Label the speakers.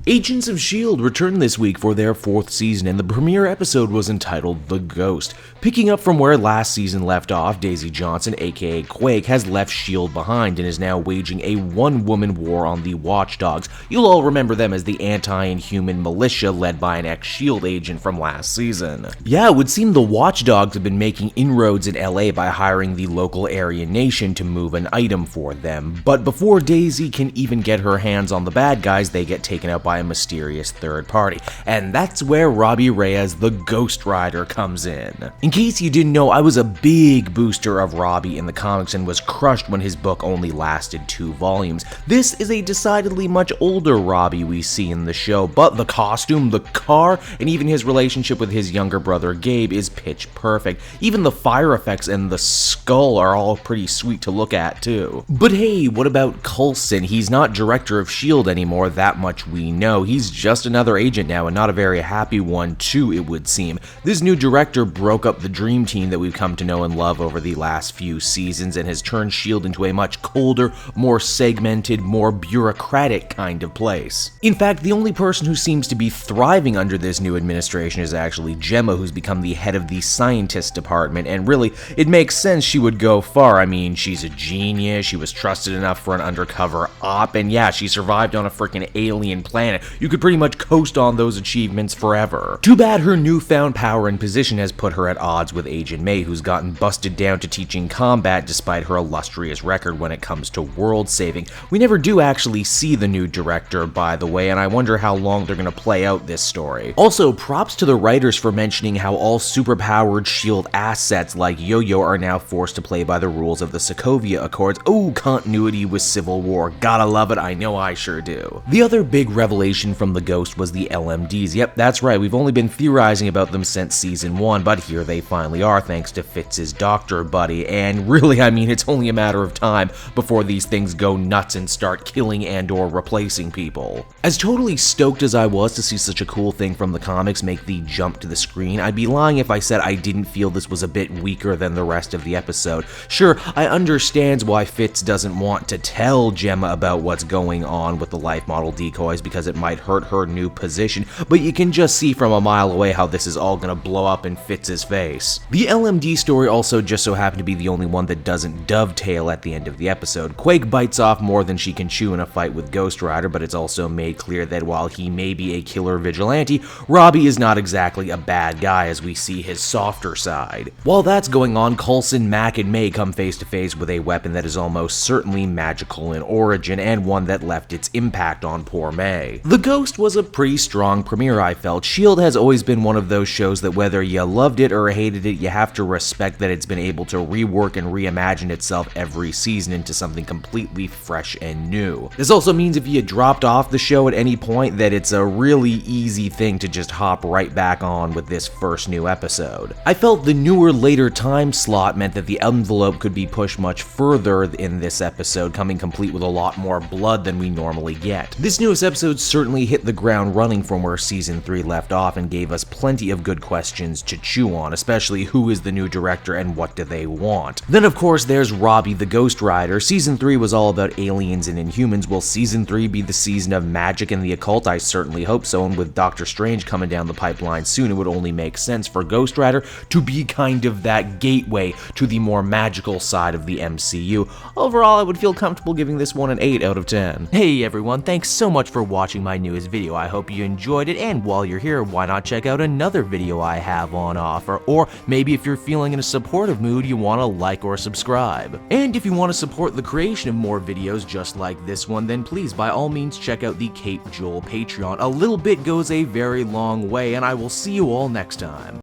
Speaker 1: Agents of S.H.I.E.L.D. returned this week for their 4th season, and the premiere episode was entitled The Ghost. Picking up from where last season left off, Daisy Johnson, aka Quake, has left S.H.I.E.L.D. behind and is now waging a one-woman war on the Watchdogs. You'll all remember them as the anti-inhuman militia led by an ex-S.H.I.E.L.D. agent from last season. Yeah, it would seem the Watchdogs have been making inroads in LA by hiring the local Aryan nation to move an item for them, but before Daisy can even get her hands on the bad guys, they get taken out by a mysterious third party, and that's where Robbie Reyes, the Ghost Rider, comes in. In case you didn't know, I was a big booster of Robbie in the comics and was crushed when his book only lasted 2 volumes. This is a decidedly much older Robbie we see in the show, but the costume, the car, and even his relationship with his younger brother Gabe is pitch perfect. Even the fire effects and the skull are all pretty sweet to look at too. But hey, what about Coulson? He's not director of S.H.I.E.L.D. anymore, that much we know. He's just another agent now, and not a very happy one too, it would seem. This new director broke up the dream team that we've come to know and love over the last few seasons and has turned S.H.I.E.L.D. into a much colder, more segmented, more bureaucratic kind of place. In fact, the only person who seems to be thriving under this new administration is actually Gemma, who's become the head of the scientist department, and really, it makes sense she would go far. I mean, she's a genius, she was trusted enough for an undercover op, and yeah, she survived on a freaking alien planet. You could pretty much coast on those achievements forever. Too bad her newfound power and position has put her at odds with Agent May, who's gotten busted down to teaching combat despite her illustrious record when it comes to world saving. We never do actually see the new director, by the way, and I wonder how long they're gonna play out this story. Also, props to the writers for mentioning how all superpowered S.H.I.E.L.D. assets like Yo-Yo are now forced to play by the rules of the Sokovia Accords. Oh, continuity with Civil War. Gotta love it, I know I sure do. The other big revelation from the Ghost was the LMDs. Yep, that's right, we've only been theorizing about them since season 1, but here they finally are thanks to Fitz's doctor buddy, and really, I mean, it's only a matter of time before these things go nuts and start killing and or replacing people. As totally stoked as I was to see such a cool thing from the comics make the jump to the screen, I'd be lying if I said I didn't feel this was a bit weaker than the rest of the episode. Sure, I understand why Fitz doesn't want to tell Gemma about what's going on with the life model decoys because it might hurt her new position, but you can just see from a mile away how this is all gonna blow up in Fitz's face. The LMD story also just so happened to be the only one that doesn't dovetail at the end of the episode. Quake bites off more than she can chew in a fight with Ghost Rider, but it's also made clear that while he may be a killer vigilante, Robbie is not exactly a bad guy as we see his softer side. While that's going on, Coulson, Mac, and May come face to face with a weapon that is almost certainly magical in origin and one that left its impact on poor May. The Ghost was a pretty strong premiere, I felt. S.H.I.E.L.D. has always been one of those shows that whether you loved it or hated it, you have to respect that it's been able to rework and reimagine itself every season into something completely fresh and new. This also means if you dropped off the show at any point that it's a really easy thing to just hop right back on with this first new episode. I felt the newer later time slot meant that the envelope could be pushed much further in this episode, coming complete with a lot more blood than we normally get. This newest episode certainly hit the ground running from where season 3 left off and gave us plenty of good questions to chew on, especially who is the new director and what do they want. Then of course there's Robbie the Ghost Rider. Season 3 was all about aliens and Inhumans. Will season 3 be the season of magic and the occult? I certainly hope so, and with Doctor Strange coming down the pipeline soon, it would only make sense for Ghost Rider to be kind of that gateway to the more magical side of the MCU. Overall, I would feel comfortable giving this one an 8 out of 10. Hey everyone, thanks so much for watching my newest video. I hope you enjoyed it, and while you're here, why not check out another video I have on offer, or maybe if you're feeling in a supportive mood, you want to like or subscribe. And if you want to support the creation of more videos just like this one, then please by all means check out the Cape Joel Patreon. A little bit goes a very long way, and I will see you all next time.